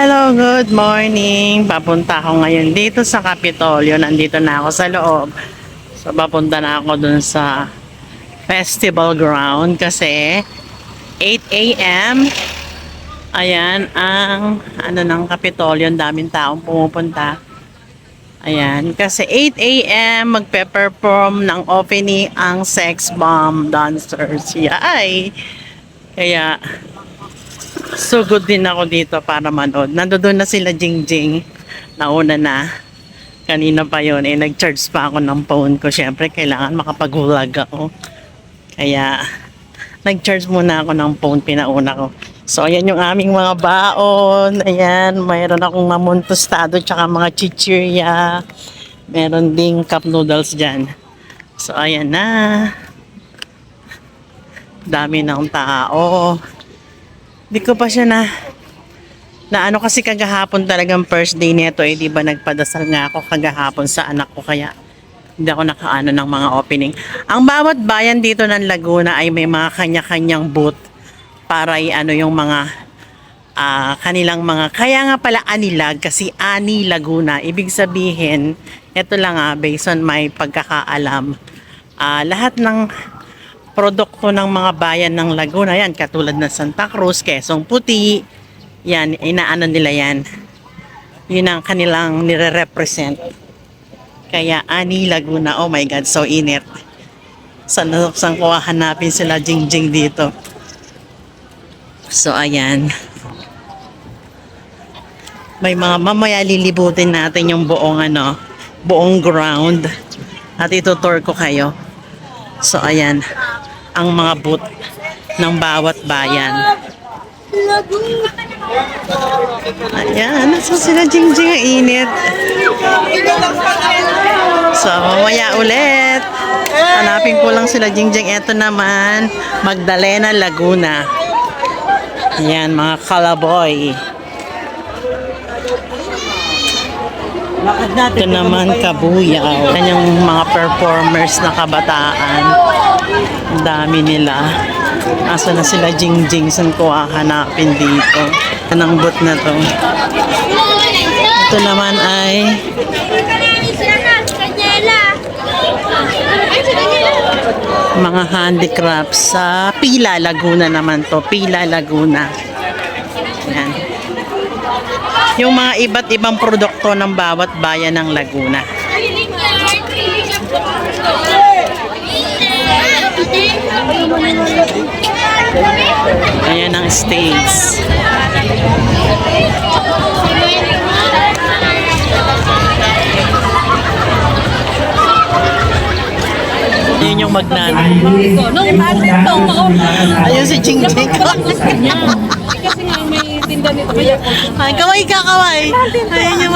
Hello, good morning. Papunta ako ngayon dito sa Kapitolyo. Nandito na ako sa loob. So, papunta na ako dun sa festival ground kasi 8 a.m. Ayan ang ng Kapitolyo. Ang daming taong pumupunta. Ayan, kasi 8 a.m. magpe-perform ng opening ang Sex Bomb Dancers. Yay! Kaya sugod din ako dito para manood. Nandoon na sila Jingjing. Nauna na. Kanina pa yun. Nag-charge pa ako ng phone ko. Siyempre, kailangan makapag-vlog ako. Kaya, nag-charge muna ako ng phone. Pinauna ko. So, ayan yung aming mga baon. Ayan, mayroon akong mamon tostado tsaka mga chichirya. Meron ding cup noodles dyan. So, ayan na. Dami ng tao. Hindi ko pa siya na ano kasi kagahapon talagang first day nito di ba nagpadasal nga ako kagahapon sa anak ko kaya hindi ako nakaano ng mga opening. Ang bawat bayan dito ng Laguna ay may mga kanya-kanyang booth para yung mga kanilang mga, kaya nga pala Anilag kasi Ani Laguna. Ibig sabihin, ito lang based on my pagkakaalam, lahat ng produkto ng mga bayan ng Laguna, yan, katulad ng Santa Cruz, Quezon Puti, yan, inaano nila yan. Yun ang kanilang nire-represent. Kaya, Ani Laguna, oh my God, so init. Saan ko hanapin sila Jingjing dito. So, ayan. May mga mamaya lilibutin natin yung buong ground. At itutour ko kayo. So, ayan. Ang mga booth ng bawat bayan. Ayan. Nasa sila Jingjing ang init. So, mamaya ulit. Hanapin ko lang sila Jingjing. Ito naman, Magdalena, Laguna. Ayan, mga kalaboy. Ito naman Kabuyaw. Yan yung mga performers na kabataan. Ang dami nila. Asa na sila Jingjing? Saan ko hanapin dito? Anong booth na to? Ito naman ay mga handicrafts sa Pila, Laguna naman to. Pila, Laguna. Yan. Yung mga iba't ibang produkto ng bawat bayan ng Laguna. Ayan ang stage. Yun yung magnanay. Ayun si Jingjing ko. Kasi nga may tinda nito kaya Ay, kaway. Ayun yung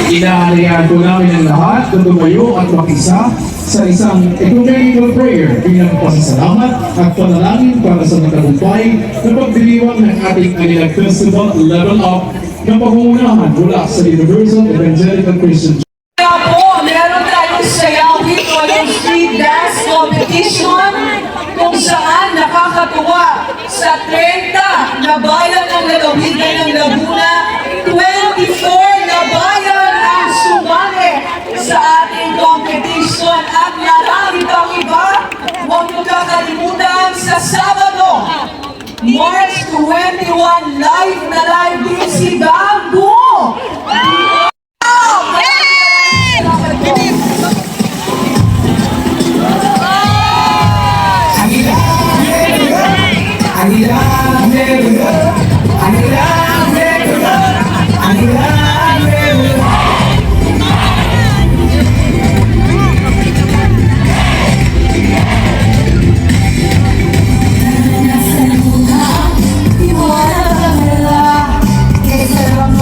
Inaalihan po namin ang lahat na tumayo at makisa sa isang ecumenical prayer bilang pasasalamat at panalangin para sa matagumpay na pagdiriwang ng ating Anilag Festival Level Up na pangungunahan mula sa Universal Evangelical Christian Church. Kaya po, meron tayong sayawin o yung street dance competition kung saan nakakatuwa sa 30 na bayan ng lalawigan ng Laguna, 24 na bayan ang sumali sa ating competition at marami pang iba. Huwag niyo kakalimutan sa Sabado, March 21, live na live din si Bamboo! Que se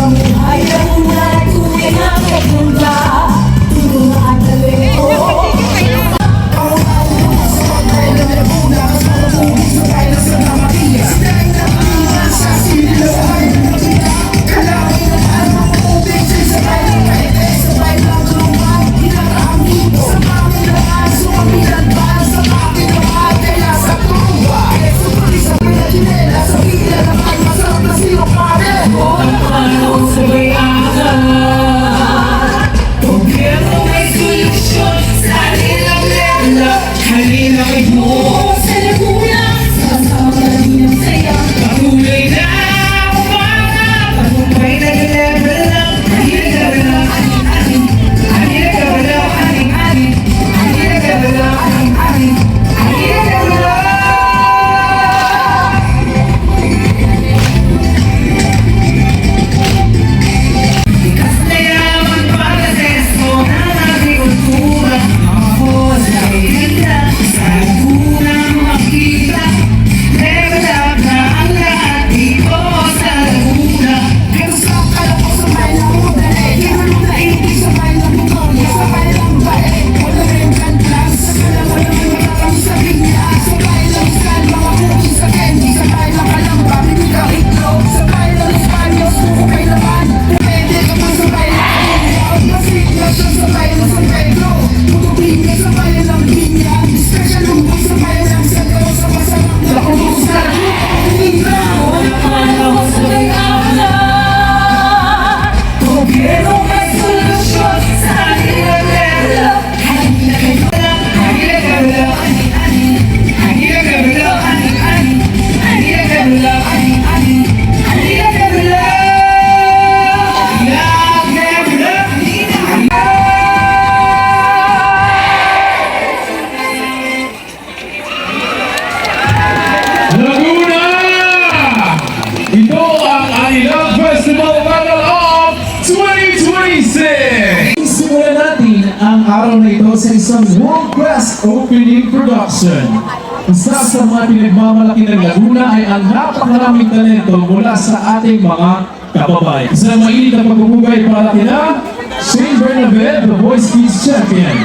ang Anilag Festival Battle of 2026! Simulan natin ang araw na ito sa isang world-class opening production. Isa sa mga pinagmamalaki ng Laguna ay ang napakaraming talento mula sa ating mga kababayan. Sa mainit na pagpupugay para kina Shane Bernabed, the Voice Kids Champion.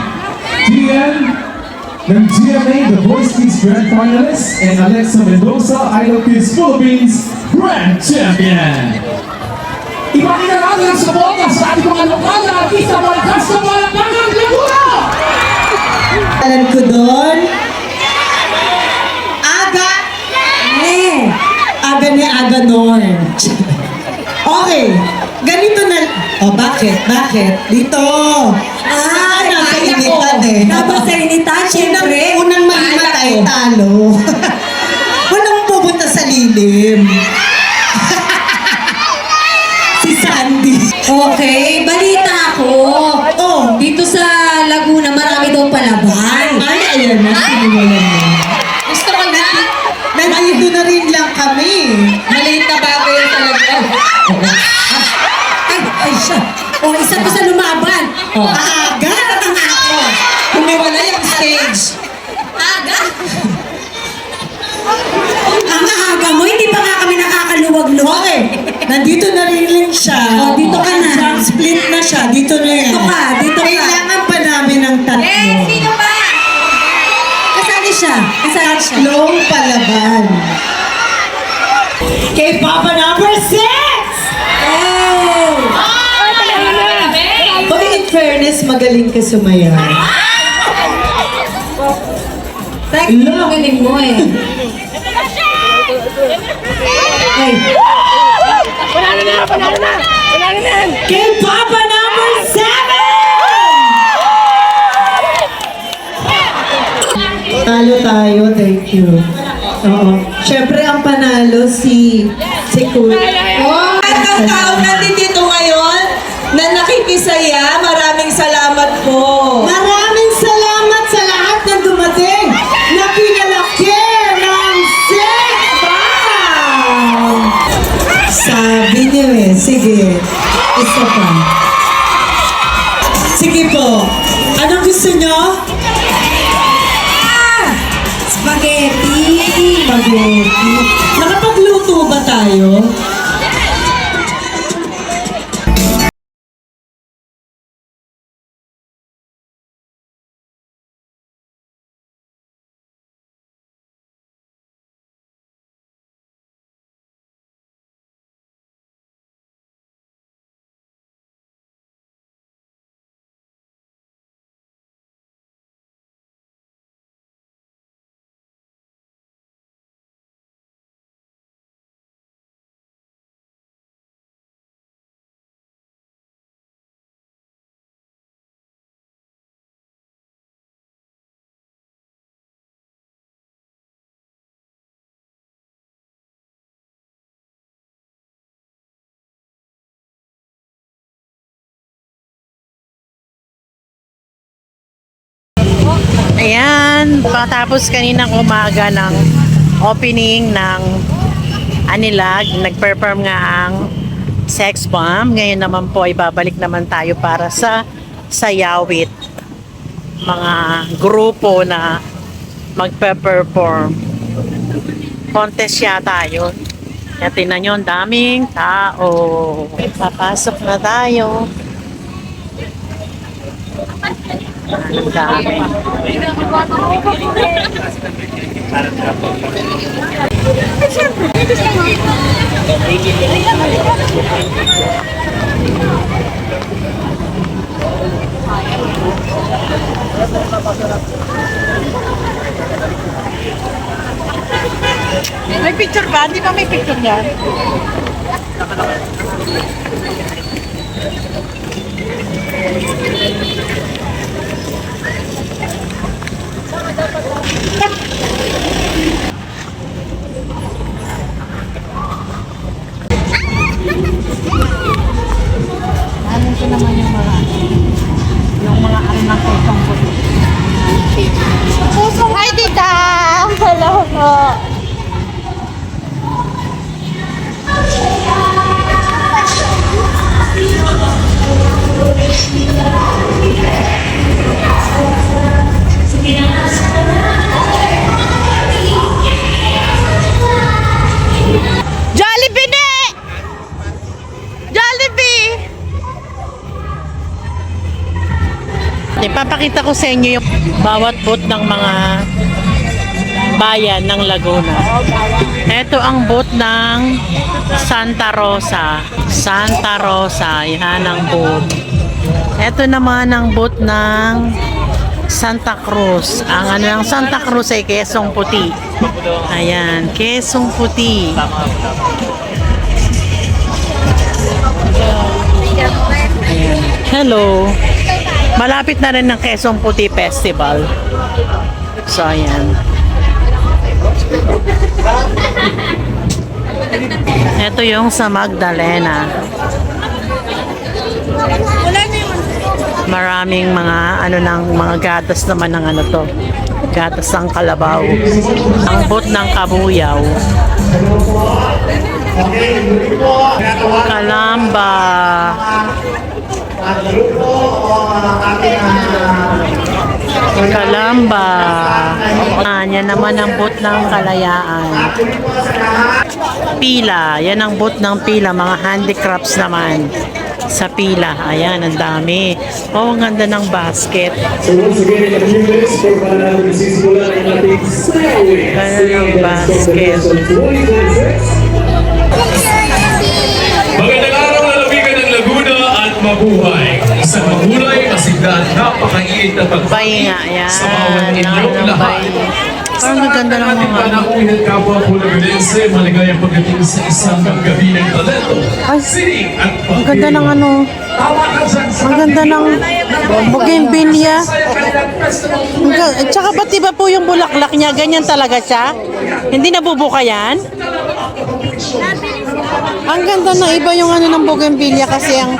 Tian ng GMA, the Voice Kids Grand Finalist, and Alexa Mendoza, Idol Kids Philippines Grand Champion. Ipakita natin ang suporta sa ating mga lokal na artista malakas na Malacanang Laguna! Alam ko doon, aga noon. Okay, ganito na, bakit? Dito. Napainitan eh. Napainitan, syempre. Unang mahimatay, talo. Unang pupunta sa lilim. Si Sandy. Okay, balita ko. Oh, Dito sa Laguna, marami daw palaban. ay, ayan na, sinimulan mo. Gusto ko na. Nandito na rin lang kami. Maliit na bagay yung talaga. Ay, siya. O, isa pa sa lumaban. Aga ang ako. Humiwala yung stage. Aga? Ang aga mo, hindi pa nga kami nakakaluwag-luwag. Okay, nandito na rin siya. Oh, dito ka na. Split na siya, dito na yan. Dito ka. Kailangan pa namin ng tatlo. Sino ba? Kasali siya. Tatlong palaban. Kay Papa number 6! Oh! Pag in fairness, magaling ka sumayaw. Tek, galing mo eh. Ay. Kay Papa number 7! Talo tayo, thank you. Oo. Siyempre, ang panalo si Kuya. Oh, at ang tao natin dito ngayon na nakikisaya, maraming salamat po. Maraming salamat sa lahat na dumating na pinalaki ng Sekbang! Sabi niyo eh. Sige. Isa pa. Sige po. Anong gusto niyo? Spaghetti. Spaghetti. Nakapagluto ba tayo? Ayan, patapos kaninang umaga ng opening ng Anilag, nag-perform nga ang Sex Bomb. Ngayon naman po ay babalik naman tayo para sa sayawit. Mga grupo na magpe-perform. Contest yata yun. Kaya tingnan nyo, ang daming tao. Papasok na tayo. Ang dami. May picture ba? Di ba may picture yan? Ano ito naman yung mga arinang pusong puti. Pusong hi, tita! Hello po! Papakita ko sa inyo yung bawat booth ng mga bayan ng Laguna. Ito ang booth ng Santa Rosa. Santa Rosa, yan ang booth. Ito naman ang booth ng Santa Cruz. Ang ano ng Santa Cruz ay Quezong Puti. Ayan, Quezong Puti. Ayan. Hello. Malapit na rin ng Quezong Puti Festival. So, ayan. Ito yung sa Magdalena. Maraming mga ano ng mga gatas naman ng ano to. Gatas ng kalabaw. Ang bot ng kabuyaw. Kalamba. Kalamba. Yan naman ang bot ng Kalayaan. Pila. Yan ang bot ng pila. Mga handicrafts naman. Sa pila. Ayan, ang dami. Oh, ang ganda ng basket. So once again, in a few minutes, for natin isisimulan ang ating Skyway. Ganda ng basket. Magandang araw na lumigan ng Laguna at mabuhay. Isang mahulay, masigla at napakainit na Bay pagpapit nga, yan. sa bawat inyong Ang lahat. bay. Parang maganda ng Ating mga... panauhin kapwa po Lagunense, maligayang pagdating sa isang gabi ng talento. Sining at Ang ganda ng ano... Ang ganda ng bougainvillea. Tsaka ba't diba po yung bulaklak niya? Ganyan talaga siya? Hindi nabubuka yan? Ang ganda na iba yung ano ng bougainvillea kasi ang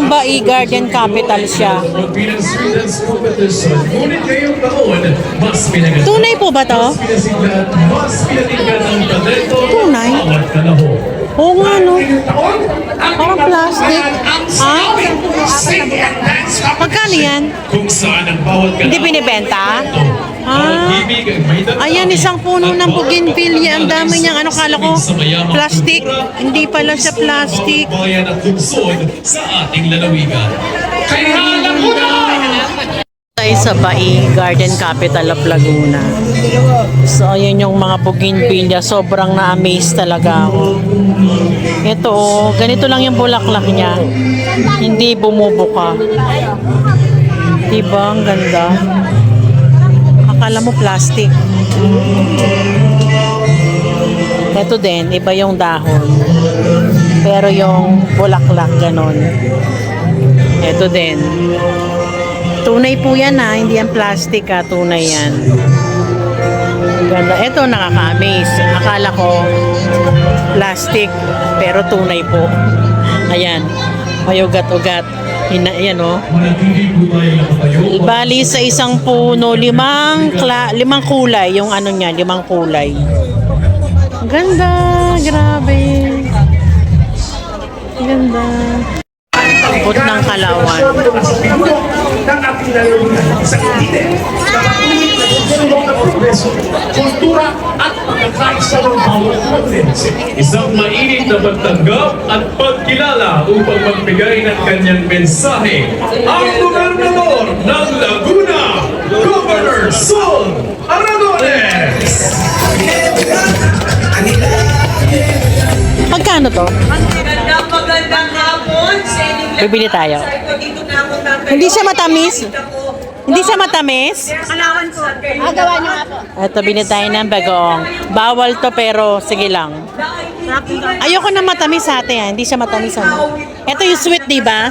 Bai Garden Capital siya. Pilipinas Street Dance Competition. Ngunit ngayong taon, mas pinagat. Tunay po ba to? Mas pinatinggan ang talento. Tunay? Bawat kalahok. Oo nga no. Parang plastic. Ha? Magkano yan? Kung saan ang bawat Hindi binibenta? Ah. Ayan, isang puno ng bougainvillea. Ang dami niyang, ano kala ko, plastic. Hindi pala siya plastic. Bayan at lungsod sa ating lalawigan. Kaya Laguna! Tayo sa Bai Garden Capital of Laguna. So, ayan yung mga bougainvillea. Sobrang na-amaze talaga ako. Ito, oh, ganito lang yung bulaklak niya. Hindi bumubuka. Diba? Ang ganda. Akala mo plastic. Ito din, iba yung dahon. Pero yung bulaklak, ganon. Ito din. Tunay po yan ha, hindi yan plastic ha, tunay yan. Ganda. Ito nakaka-amaze. Akala ko plastic, pero tunay po. Ayan, may ugat-ugat. Ayan o. Bali sa isang puno, limang kulay, yung ano niya, 5 kulay. Ganda, grabe. Ganda. Bot ng Kalawan. ng ating lalawigan sa intindi, na progreso, kultura at pagkakaisa ng bawat Lagunense. Isang mainit na pagtanggap at pagkilala upang magbigay ng kanyang mensahe. Ang gobernador ng Laguna, Governor Sol Aragones! Magkano to? Magandang hapon sa inyong lahat. Bibili tayo. Dito na ako tatay. Hindi siya matamis? Hindi siya matamis? Kalawan ko. Gawa niyo nga po. Ito, binili tayo ng bagoong. Bawal to pero sige lang. Ayoko na matamis ate ha. Hindi siya matamis ano. Ito yung sweet, di ba?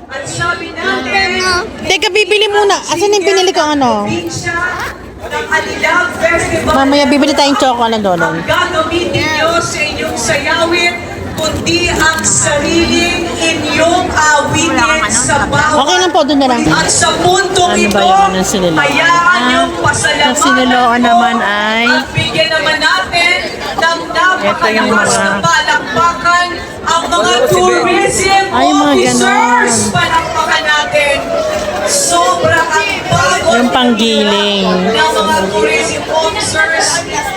At sabi natin, Teka, bibili muna. Asan yung pinili ko ano? siya ng Alilag Festival. Mamaya bibili tayong chocolate doon. Gagamitin niyo sa inyong sayawin, kundi ang sariling inyong awitin sa bawat Okay lang po, doon na lang. At sa puntong Ano ito, ba yung anong siniloan? hayaan niyong pasalamatan Ang siniloan po naman ay- at bigyan naman natin ng napakalakas Ito yung na mga- palakpakan ang mga tourism Ay, mga officers. ganon. Palakpakan natin. Sobrang ang Yung panggiling. ng mga tourism officers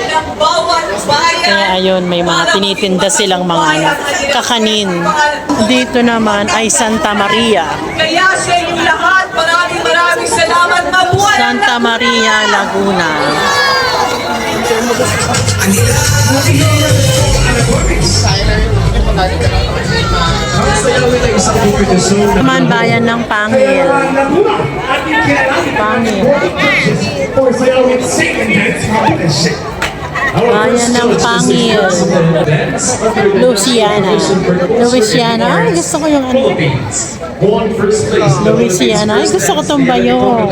ng bawat bayan. Kaya ayun, may mga tinitinda silang mga ano, kakanin. Dito naman ay Santa Maria. Kaya sa inyong lahat, maraming salamat. Mabuhay ang Santa Maria, Laguna. Naman bayan ng Pangil. Pangil. Bayan ng Pangil. Louisiana. Louisiana. Ay, gusto ko yung ano. Louisiana. Ay, gusto ko itong bayo.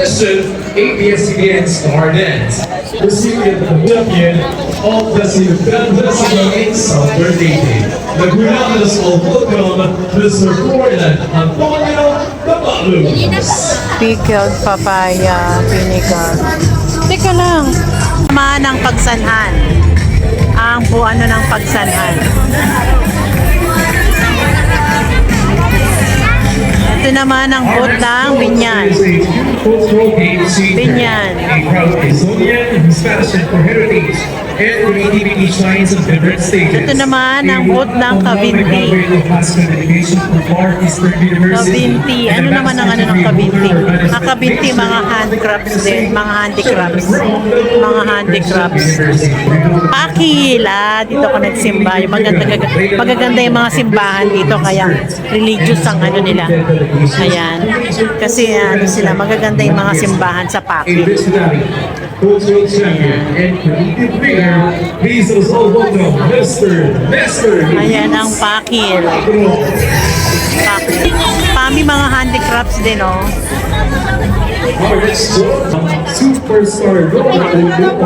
ABS-CBN Gardens. Recipient of the champion of the Silvestre Southern Dating. Laguna does all welcome Mr. Ferdinand Antonio Tabalus. Pickled papaya, vinegar. Teka lang. Tama ng pagsanhan. Ang buano ng pagsanhan. Ito naman ang boot ng Binyan. Binyan. A proud Quezonian who passion for heritage and creativity shines on different stages. Ito naman ang boot ng Kabinti. Kabinti. Ano naman ang ano ng Kabinti? Ang Kabinti, mga handcrafts din. Mga handicrafts. Mga handicrafts. Pakila. Dito ko nagsimba. Yung magaganda yung mga simbahan dito. Kaya religious ang ano nila. Ayan. Kasi ano sila, magaganda yung mga simbahan sa Pakil. Cultural champion and creative leader, please also welcome Mr. Nestor. Ayan ang Pakil. Pakil. Pami mga handicrafts din, oh. Our next superstar gold medal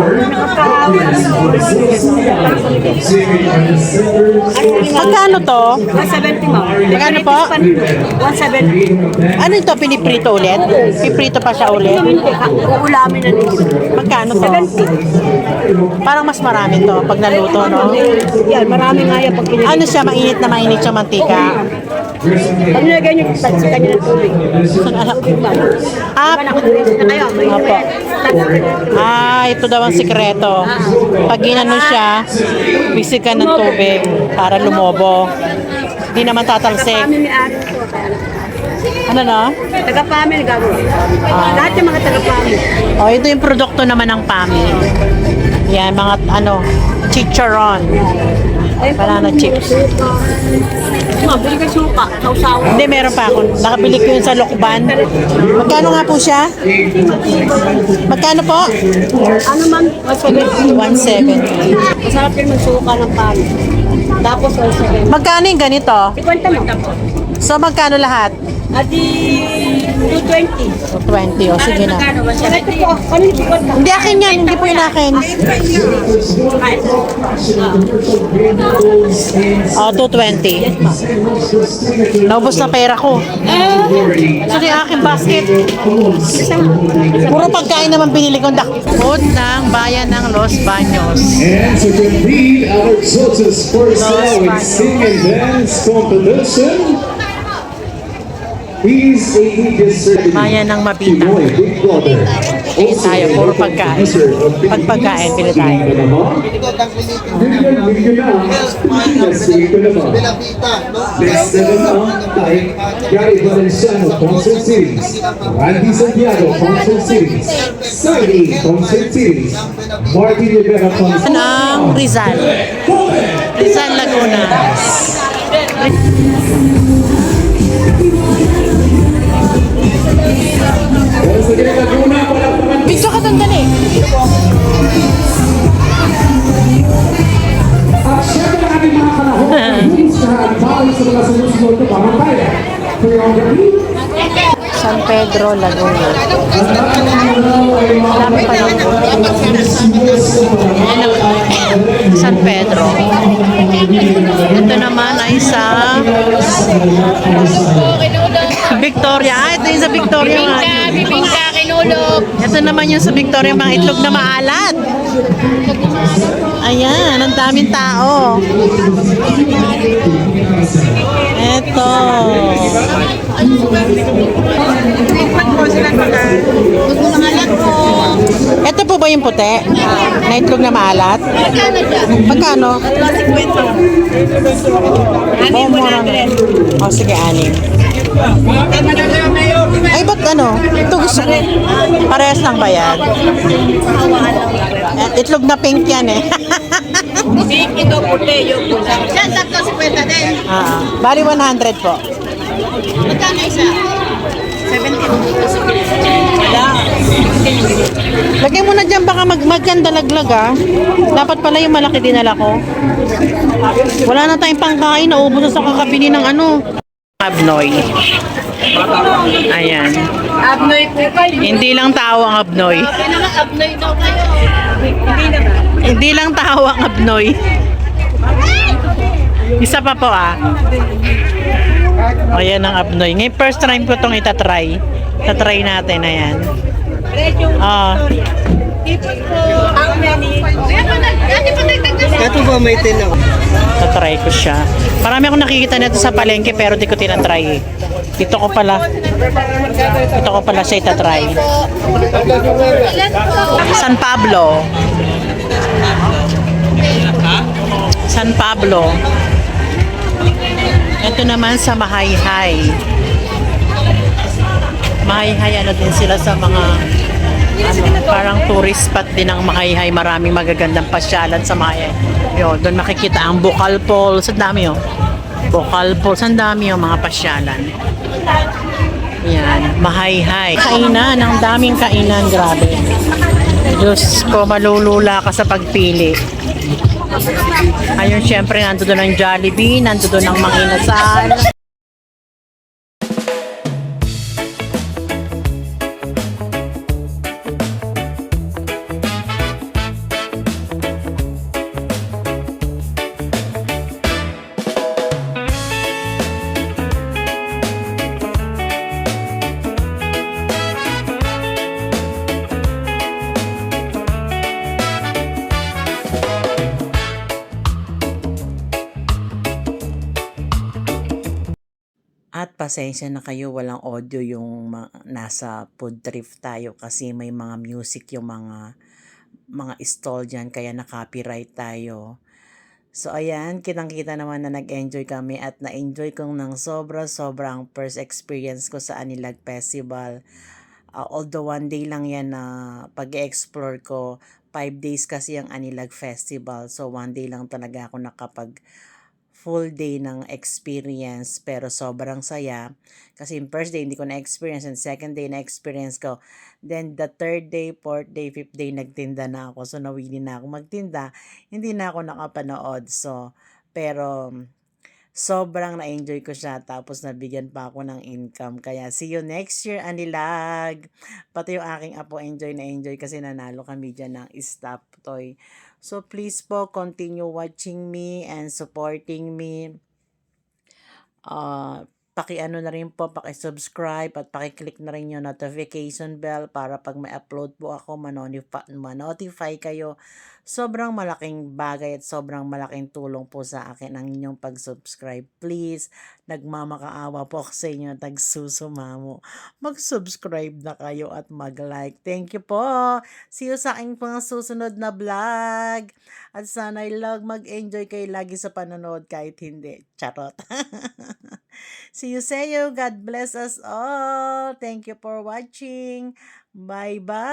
Magkano to? 170 mo. Magkano po? 170. Ano ito? Piniprito ulit? Piprito pa siya ulit? Uulamin na nito. Magkano to? Parang mas marami to pag naluto, no? Yan, marami nga yan pag kinilagay. Ano siya? Mainit siya mantika. Pag nilagay nyo sa kanya ng tubig. Ah, Nakadulis na kayo. May Opo. Ito daw ang sikreto. Pag ginano siya, bisikan ng tubig para lumobo. Hindi naman tatalsik. Family ari ko. Ano na? Taga-family gagawin. Lahat yung mga taga-family. Oh, ito yung produkto naman ng PAMI. Yan, mga ano, chicharon. Banana chips. Bili ka suka. Sausawa. Hindi, meron pa ako. Nakabili ko yun sa Lokban. Magkano nga po siya? Magkano po? Ano man? 170. 170. Masarap din magsuka ng pan. Tapos 170. Magkano yung ganito? Ikwenta mo. So, magkano lahat? Adi 220. 20. O, sige na. Ito po. Ano yung ikwenta? Hindi akin yan. Hindi po yun akin. O, 220. Naubos na pera ko. So, yung aking basket. Puro pagkain naman binili ko. Food ng bayan ng Los Baños. And to complete our Sotus first Baños. sing and dance competition, he's a certificate. Bayan ng Mabita. Pinoy Big Brother. Pili tayo, puro pagkain. Pag pagkain, pili tayo. Best naman kay Gary Valenciano Concert Series, Randy Santiago Concert Series, Sunny Concert Series, Martin Rivera Concert Ng Rizal. Rizal, Laguna. Picture ka doon, dali. At syempre ang ating mga panahon ay hindi sa bawal sa mga sumusunod na pamatayan. Choreography, San Pedro, Laguna. Dami pa lang. San Pedro. Ito naman ay sa Victoria. Ito yung sa Victoria. Bibingka, kinulog. Ito naman yung sa Victoria, mga itlog na maalat. Ayan, ang daming tao. Ito. Ito po ba yung puti? Na itlog na maalat? Magkano? Oh, mura na. Oh, sige, 6. Ay, ba't ano? Ito gusto ko. Parehas lang ba yan? Itlog na pink yan eh. Ito puti yung pula. Yan, 3.50 din. Bali 100 po. Magkano isa? 70. Lagay mo na dyan, baka magkanda laglag ah. Dapat pala yung malaki dinala ko. Wala na tayong pangkain, naubos na sa kakabili ng ano. Abnoy. Ayan. Abnoy po kayo. Hindi lang tao ang abnoy. Abnoy daw kayo. Hindi lang tao ang abnoy. Isa pa po ah. Ayan ang abnoy. Ngayon first time ko itong itatry. Tatry natin, ayan. Ito ba may tinaw? Tatry ko siya. Marami akong nakikita nito sa palengke pero di ko tinatry eh. Ito ko pala siya itatry. San Pablo. San Pablo. Ito naman sa Mahayhay. Mahayhay, ano din sila sa mga parang tourist spot din ng Mahayhay. Maraming magagandang pasyalan sa Mahayhay. Yun, doon makikita ang Bukal Falls. Ang dami yun. Bukal Falls. Ang dami yung mga pasyalan. Yan, Mahayhay. Kainan, ang daming kainan. Grabe. Diyos ko, malulula ka sa pagpili. Ayun, syempre, nandoon ang Jollibee, nandoon ang Mang Inasal. At pasensya na kayo, walang audio yung nasa food trip tayo kasi may mga music yung mga stall dyan kaya na-copyright tayo. So ayan, kitang-kita naman na nag-enjoy kami at na-enjoy kong ng sobrang first experience ko sa Anilag Festival. Although 1 day lang yan na pag-explore ko, 5 days kasi ang Anilag Festival. So 1 day lang talaga ako nakapag full day ng experience pero sobrang saya kasi yung first day hindi ko na-experience and second day na-experience ko, then the third day, fourth day, fifth day nagtinda na ako, so nawili na ako magtinda, hindi na ako nakapanood. So pero sobrang na-enjoy ko siya tapos nabigyan pa ako ng income, kaya see you next year Anilag. Pati yung aking apo enjoy kasi nanalo kami dyan ng stop toy. So please po continue watching me and supporting me. Paki-ano na rin po, paki-subscribe at paki-click na rin yung notification bell para pag may upload po ako ma-notify kayo. Sobrang malaking bagay at sobrang malaking tulong po sa akin ang inyong pag-subscribe. Please, nagmamakaawa po ako sa inyo, tagsusumamo. Mag-subscribe na kayo at mag-like. Thank you po. See you sa aking mga susunod na vlog. At sana mag-enjoy kayo lagi sa panonood kahit hindi. Charot. See you, say you. God bless us all. Thank you for watching. Bye-bye.